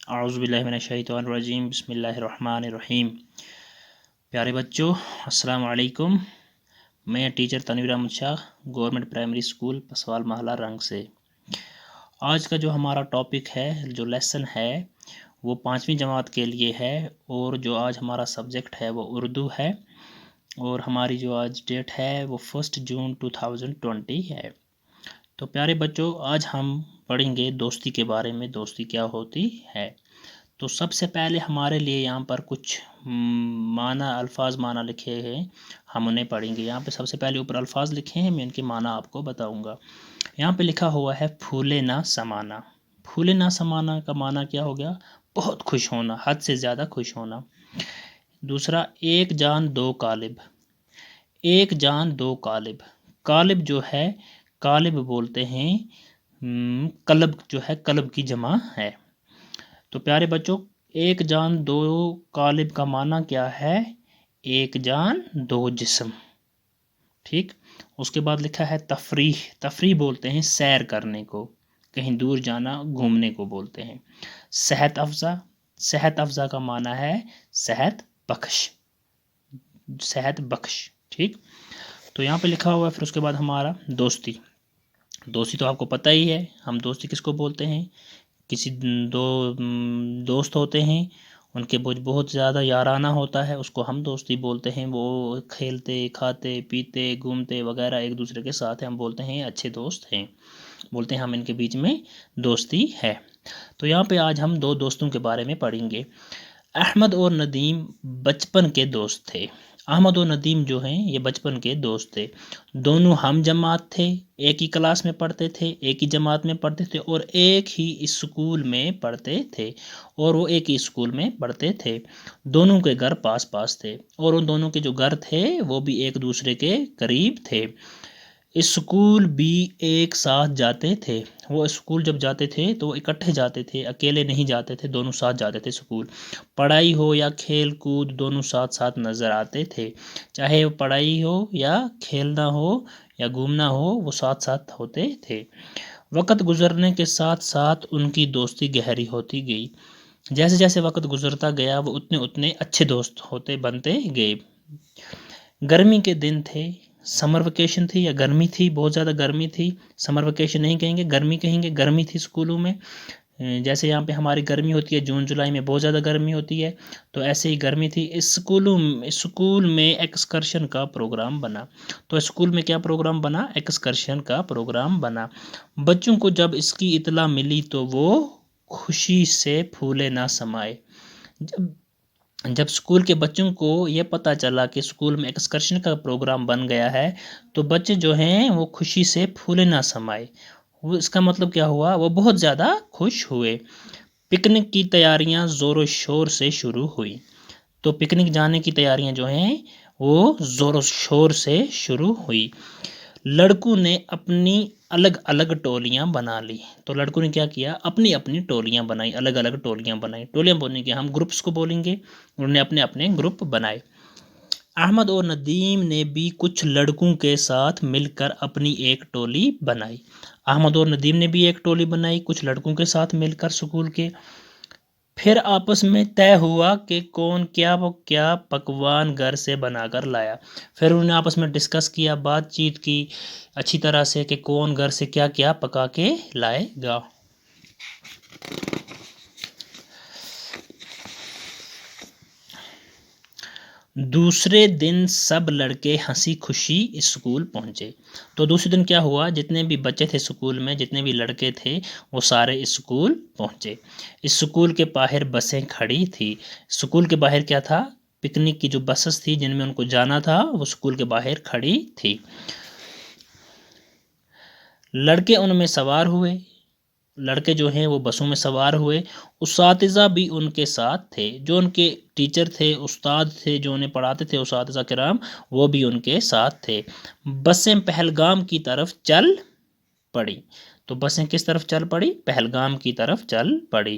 اعوذ باللہ من الشیطان الرجیم بسم اللہ الرحمن الرحیم۔ پیارے بچوں السلام علیکم، میں teacher Tanveer Ahmad Shah, government primary school پسوال محلہ رنگ سے۔ آج کا جو ہمارا ٹاپک ہے، جو لیسن ہے، وہ 5ویں جماعت کے لیے ہے، اور جو آج ہمارا سبجیکٹ ہے وہ اردو ہے، اور ہماری جو آج ڈیٹ ہے وہ 1 جون 2020 ہے۔ تو پیارے بچوں آج ہم پڑھیں گے دوستی کے بارے میں، دوستی کیا ہوتی ہے۔ تو سب سے پہلے ہمارے لیے یہاں پر کچھ الفاظ معنی لکھے ہیں، ہم انہیں پڑھیں گے۔ یہاں پہ سب سے پہلے اوپر الفاظ لکھے ہیں، میں ان کے معنی آپ کو بتاؤں گا۔ یہاں پہ لکھا ہوا ہے پھولے نہ سمانا۔ پھولے نہ سمانا کا معنی کیا ہو گیا؟ بہت خوش ہونا، حد سے زیادہ خوش ہونا۔ دوسرا، ایک جان دو قالب۔ ایک جان دو قالب۔ قالب جو ہے، قالب بولتے ہیں قلب، جو ہے قلب کی جمع ہے۔ تو پیارے بچوں ایک جان دو قالب کا معنی کیا ہے؟ ایک جان دو جسم، ٹھیک۔ اس کے بعد لکھا ہے تفریح۔ تفریح بولتے ہیں سیر کرنے کو، کہیں دور جانا، گھومنے کو بولتے ہیں۔ صحت افزا۔ صحت افزا کا معنی ہے صحت بخش، صحت بخش، ٹھیک۔ تو یہاں پہ لکھا ہوا ہے پھر اس کے بعد ہمارا دوستی۔ دوستی تو آپ کو پتہ ہی ہے، ہم دوستی کس کو بولتے ہیں؟ کسی دو دوست ہوتے ہیں، ان کے بہت زیادہ یارانہ ہوتا ہے، اس کو ہم دوستی بولتے ہیں۔ وہ کھیلتے کھاتے پیتے گھومتے وغیرہ ایک دوسرے کے ساتھ ہیں، ہم بولتے ہیں اچھے دوست ہیں، بولتے ہیں ہم ان کے بیچ میں دوستی ہے۔ تو یہاں پہ آج ہم دو دوستوں کے بارے میں پڑھیں گے۔ احمد اور ندیم بچپن کے دوست تھے۔ احمد اور ندیم جو ہیں یہ بچپن کے دوست تھے، دونوں ہم جماعت تھے، ایک ہی کلاس میں پڑھتے تھے، ایک ہی جماعت میں پڑھتے تھے، اور ایک ہی اسکول میں پڑھتے تھے، اور وہ ایک ہی اسکول میں پڑھتے تھے۔ دونوں کے گھر پاس پاس تھے، اور ان دونوں کے جو گھر تھے وہ بھی ایک دوسرے کے قریب تھے۔ اسکول بھی ایک ساتھ جاتے تھے۔ وہ اسکول جب جاتے تھے تو وہ اکٹھے جاتے تھے، اکیلے نہیں جاتے تھے، دونوں ساتھ جاتے تھے اسکول۔ پڑھائی ہو یا کھیل کود دونوں ساتھ ساتھ نظر آتے تھے، چاہے وہ پڑھائی ہو یا کھیلنا ہو یا گھومنا ہو، وہ ساتھ ساتھ ہوتے تھے۔ وقت گزرنے کے ساتھ ساتھ ان کی دوستی گہری ہوتی گئی۔ جیسے جیسے وقت گزرتا گیا وہ اتنے اچھے دوست بنتے گئے۔ گرمی کے دن تھے، سمر ویکیشن تھی یا گرمی تھی، بہت زیادہ گرمی تھی۔ سمر ویکیشن نہیں کہیں گے، گرمی کہیں گے، گرمی تھی اسکولوں میں۔ جیسے یہاں پہ ہماری گرمی ہوتی ہے جون جولائی میں، بہت زیادہ گرمی ہوتی ہے، تو ایسے ہی گرمی تھی۔ اسکول میں ایکسکرشن کا پروگرام بنا۔ تو اسکول میں کیا پروگرام بنا؟ ایکسکرشن کا پروگرام بنا۔ بچوں کو جب اس کی اطلاع ملی تو وہ خوشی سے پھولے نہ سمائے۔ جب اسکول کے بچوں کو یہ پتہ چلا کہ اسکول میں ایکسکرشن کا پروگرام بن گیا ہے تو بچے جو ہیں وہ خوشی سے پھولے نہ سمائے۔ اس کا مطلب کیا ہوا؟ وہ بہت زیادہ خوش ہوئے۔ پکنک کی تیاریاں زور و شور سے شروع ہوئی۔ تو پکنک جانے کی تیاریاں جو ہیں وہ زور و شور سے شروع ہوئی۔ لڑکوں نے اپنی الگ الگ ٹولیاں بنا لی۔ تو لڑکوں نے کیا کیا؟ اپنی اپنی ٹولیاں بنائی، الگ الگ ٹولیاں بنائی۔ ٹولیاں بولنے کے ہم گروپس کو بولیں گے، انہوں نے اپنے اپنے گروپ بنائے۔ احمد اور ندیم نے بھی کچھ لڑکوں کے ساتھ مل کر اپنی ایک ٹولی بنائی۔ احمد اور ندیم نے بھی ایک ٹولی بنائی کچھ لڑکوں کے ساتھ مل کر اسکول کے۔ پھر آپس میں طے ہوا کہ کون کیا پکوان گھر سے بنا کر لایا۔ پھر انہوں نے آپس میں ڈسکس کیا، بات چیت کی اچھی طرح سے کہ کون گھر سے کیا کیا پکا کے لائے گا۔ دوسرے دن سب لڑکے ہنسی خوشی اسکول پہنچے۔ تو دوسرے دن کیا ہوا؟ جتنے بھی بچے تھے اسکول میں، جتنے بھی لڑکے تھے، وہ سارے اسکول پہنچے۔ اسکول کے باہر بسیں کھڑی تھی۔ اسکول کے باہر کیا تھا؟ پکنک کی جو بسز تھی جن میں ان کو جانا تھا وہ اسکول کے باہر کھڑی تھی۔ لڑکے ان میں سوار ہوئے، لڑکے جو ہیں وہ بسوں میں سوار ہوئے۔ اساتذہ بھی ان کے ساتھ تھے، جو ان کے ٹیچر تھے، استاد تھے، جو انہیں پڑھاتے تھے، اساتذہ کرام، وہ بھی ان کے ساتھ تھے۔ بسیں پہلگام کی طرف چل پڑی۔ تو بسیں کس طرف چل پڑی؟ پہلگام کی طرف چل پڑی۔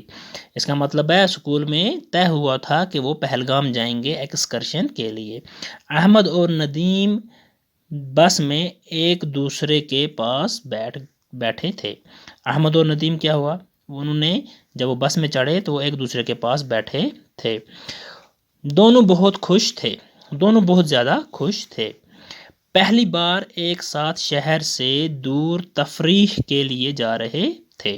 اس کا مطلب ہے اسکول میں طے ہوا تھا کہ وہ پہلگام جائیں گے ایکسکرشن کے لیے۔ احمد اور ندیم بس میں ایک دوسرے کے پاس بیٹھے تھے۔ احمد اور ندیم کیا ہوا؟ انہوں نے جب وہ بس میں چڑھے تو وہ ایک دوسرے کے پاس بیٹھے تھے۔ دونوں بہت خوش تھے، دونوں بہت زیادہ خوش تھے۔ پہلی بار ایک ساتھ شہر سے دور تفریح کے لیے جا رہے تھے۔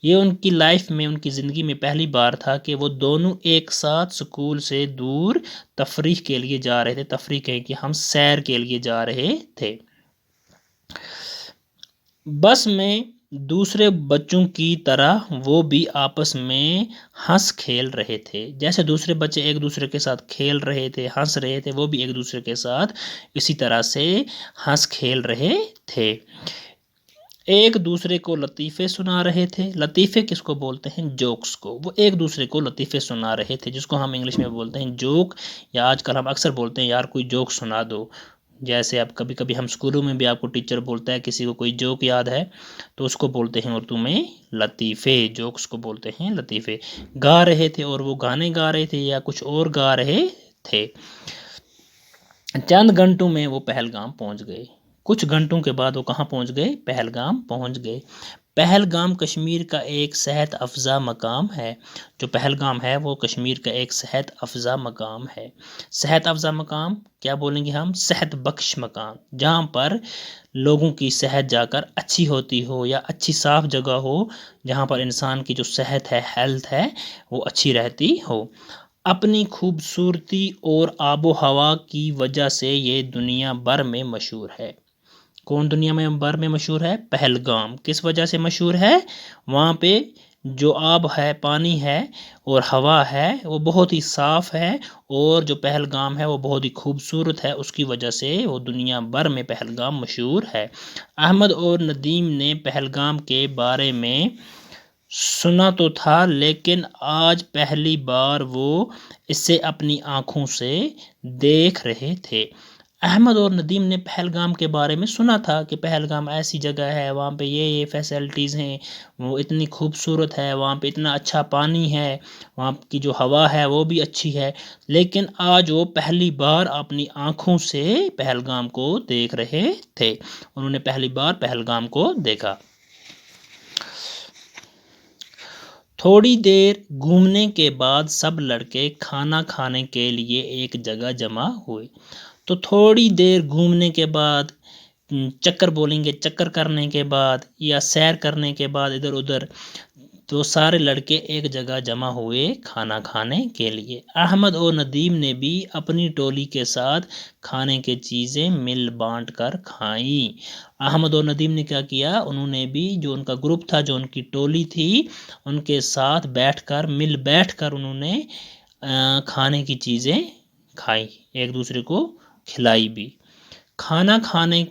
یہ ان کی لائف میں، ان کی زندگی میں پہلی بار تھا کہ وہ دونوں ایک ساتھ سکول سے دور تفریح کے لیے جا رہے تھے۔ تفریح کہیں کہ ہم سیر کے لیے جا رہے تھے۔ بس میں دوسرے بچوں کی طرح وہ بھی آپس میں ہنس کھیل رہے تھے۔ جیسے دوسرے بچے ایک دوسرے کے ساتھ کھیل رہے تھے، ہنس رہے تھے، وہ بھی ایک دوسرے کے ساتھ اسی طرح سے ہنس کھیل رہے تھے۔ ایک دوسرے کو لطیفے سنا رہے تھے۔ لطیفے کس کو بولتے ہیں؟ جوکس کو۔ وہ ایک دوسرے کو لطیفے سنا رہے تھے، جس کو ہم انگلش میں بولتے ہیں جوک، یا آج کل ہم اکثر بولتے ہیں یار کوئی جوک سنا دو۔ جیسے اب کبھی کبھی ہم اسکولوں میں بھی آپ کو ٹیچر بولتا ہے کسی کو کوئی جوک یاد ہے تو اس کو بولتے ہیں اردو میں لطیفے، جوکس کو بولتے ہیں لطیفے۔ گا رہے تھے، اور وہ گانے گا رہے تھے یا کچھ اور گا رہے تھے۔ چند گھنٹوں میں وہ پہلگام پہنچ گئے۔ کچھ گھنٹوں کے بعد وہ کہاں پہنچ گئے؟ پہلگام پہنچ گئے۔ پہلگام کشمیر کا ایک صحت افزا مقام ہے۔ جو پہلگام ہے وہ کشمیر کا ایک صحت افزا مقام ہے۔ صحت افزا مقام کیا بولیں گے ہم؟ صحت بخش مقام، جہاں پر لوگوں کی صحت جا کر اچھی ہوتی ہو، یا اچھی صاف جگہ ہو جہاں پر انسان کی جو صحت ہے، ہیلتھ ہے، وہ اچھی رہتی ہو۔ اپنی خوبصورتی اور آب و ہوا کی وجہ سے یہ دنیا بھر میں مشہور ہے۔ کون دنیا میں بھر میں مشہور ہے؟ پہلگام۔ کس وجہ سے مشہور ہے؟ وہاں پہ جو آب ہے، پانی ہے اور ہوا ہے وہ بہت ہی صاف ہے، اور جو پہلگام ہے وہ بہت ہی خوبصورت ہے۔ اس کی وجہ سے وہ دنیا بھر میں پہلگام مشہور ہے۔ احمد اور ندیم نے پہلگام کے بارے میں سنا تو تھا، لیکن آج پہلی بار وہ اسے اپنی آنکھوں سے دیکھ رہے تھے۔ احمد اور ندیم نے پہلگام کے بارے میں سنا تھا کہ پہلگام ایسی جگہ ہے، وہاں پہ یہ فیسلٹیز ہیں، وہ اتنی خوبصورت ہے، وہاں پہ اتنا اچھا پانی ہے، وہاں کی جو ہوا ہے وہ بھی اچھی ہے، لیکن آج وہ پہلی بار اپنی آنکھوں سے پہلگام کو دیکھ رہے تھے۔ انہوں نے پہلی بار پہلگام کو دیکھا۔ تھوڑی دیر گھومنے کے بعد سب لڑکے کھانا کھانے کے لیے ایک جگہ جمع ہوئے۔ تو تھوڑی دیر گھومنے کے بعد، چکر بولیں گے، چکر کرنے کے بعد یا سیر کرنے کے بعد ادھر ادھر، تو سارے لڑکے ایک جگہ جمع ہوئے کھانا کھانے کے لیے۔ احمد اور ندیم نے بھی اپنی ٹولی کے ساتھ کھانے کی چیزیں مل بانٹ کر کھائیں۔ احمد اور ندیم نے کیا کیا؟ انہوں نے بھی، جو ان کا گروپ تھا، جو ان کی ٹولی تھی، ان کے ساتھ بیٹھ کر، مل بیٹھ کر انہوں نے کھانے کی چیزیں کھائی، ایک دوسرے کو کھلائی بھی۔ کھانا کھانے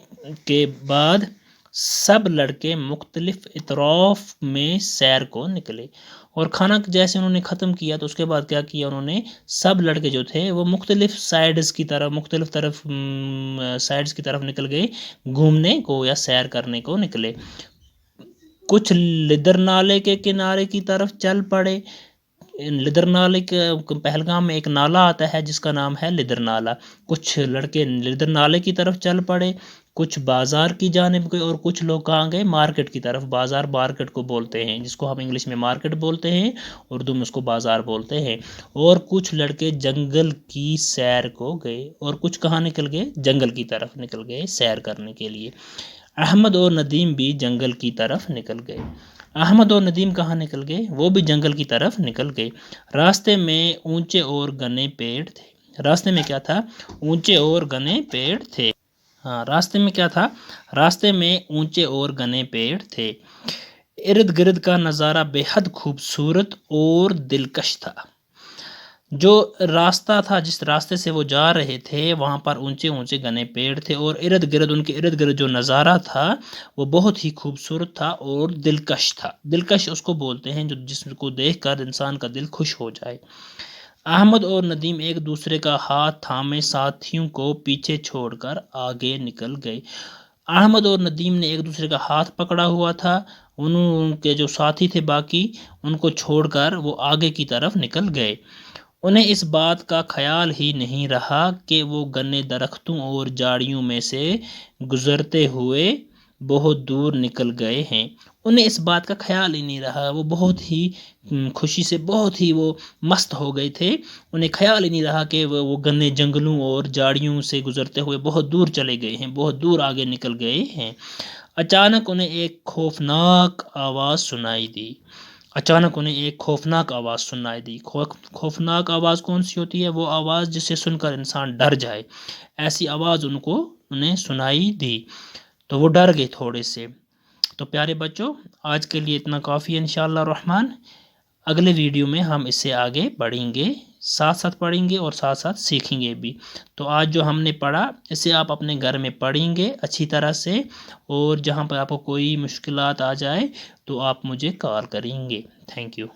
کے بعد سب لڑکے مختلف اطراف میں سیر کو نکلے، اور کھانا جیسے انہوں نے ختم کیا تو اس کے بعد کیا کیا انہوں نے؟ سب لڑکے جو تھے وہ مختلف سائیڈز کی طرف، سائیڈز کی طرف نکل گئے، گھومنے کو یا سیر کرنے کو نکلے۔ کچھ لدر نالے کے کنارے کی طرف چل پڑے۔ لدر نالے کے پہلگام میں ایک نالا آتا ہے جس کا نام ہے لدر نالا۔ کچھ لڑکے لدر نالے کی طرف چل پڑے، کچھ بازار کی جانب گئے، اور کچھ لوگ کہاں گئے؟ مارکیٹ کی طرف۔ بازار مارکیٹ کو بولتے ہیں، جس کو ہم انگلش میں مارکیٹ بولتے ہیں، اردو میں اس کو بازار بولتے ہیں۔ اور کچھ لڑکے جنگل کی سیر کو گئے، اور کچھ کہاں نکل گئے؟ جنگل کی طرف نکل گئے سیر کرنے کے لیے۔ احمد اور ندیم بھی جنگل کی طرف نکل گئے۔ احمد اور ندیم کہاں نکل گئے؟ وہ بھی جنگل کی طرف نکل گئے۔ راستے میں اونچے اور گھنے پیڑ تھے۔ راستے میں کیا تھا؟ اونچے اور گھنے پیڑ تھے۔ ہاں، راستے میں کیا تھا؟ راستے میں اونچے اور گھنے پیڑ تھے۔ ارد گرد کا نظارہ بے حد خوبصورت اور دلکش تھا۔ جو راستہ تھا، جس راستے سے وہ جا رہے تھے، وہاں پر اونچے اونچے گھنے پیڑ تھے، اور ارد گرد، ان کے ارد گرد جو نظارہ تھا وہ بہت ہی خوبصورت تھا اور دلکش تھا۔ دلکش اس کو بولتے ہیں جو جسم کو دیکھ کر انسان کا دل خوش ہو جائے۔ احمد اور ندیم ایک دوسرے کا ہاتھ تھامے ساتھیوں کو پیچھے چھوڑ کر آگے نکل گئے۔ احمد اور ندیم نے ایک دوسرے کا ہاتھ پکڑا ہوا تھا، ان کے جو ساتھی تھے باقی، ان کو چھوڑ کر وہ آگے کی طرف نکل گئے۔ انہیں اس بات کا خیال ہی نہیں رہا کہ وہ گھنے درختوں اور جھاڑیوں میں سے گزرتے ہوئے بہت دور نکل گئے ہیں۔ انہیں اس بات کا خیال ہی نہیں رہا، وہ بہت ہی خوشی سے بہت ہی وہ مست ہو گئے تھے، انہیں خیال ہی نہیں رہا کہ وہ گھنے جنگلوں اور جھاڑیوں سے گزرتے ہوئے بہت دور چلے گئے ہیں، بہت دور آگے نکل گئے ہیں۔ اچانک انہیں ایک خوفناک آواز سنائی دی۔ اچانک انہیں ایک خوفناک آواز سنائی دی۔ خوفناک آواز کون سی ہوتی ہے؟ وہ آواز جسے سن کر انسان ڈر جائے، ایسی آواز انہیں سنائی دی، تو وہ ڈر گئے تھوڑے سے۔ تو پیارے بچوں، آج کے لیے اتنا کافی ہے انشاءاللہ الرحمن۔ اگلے ویڈیو میں ہم اس سے آگے پڑھیں گے، ساتھ ساتھ پڑھیں گے اور ساتھ ساتھ سیکھیں گے بھی۔ تو آج جو ہم نے پڑھا اسے آپ اپنے گھر میں پڑھیں گے اچھی طرح سے، اور جہاں پر آپ کو کوئی مشکلات آ جائے تو آپ مجھے کال کریں گے۔ Thank you.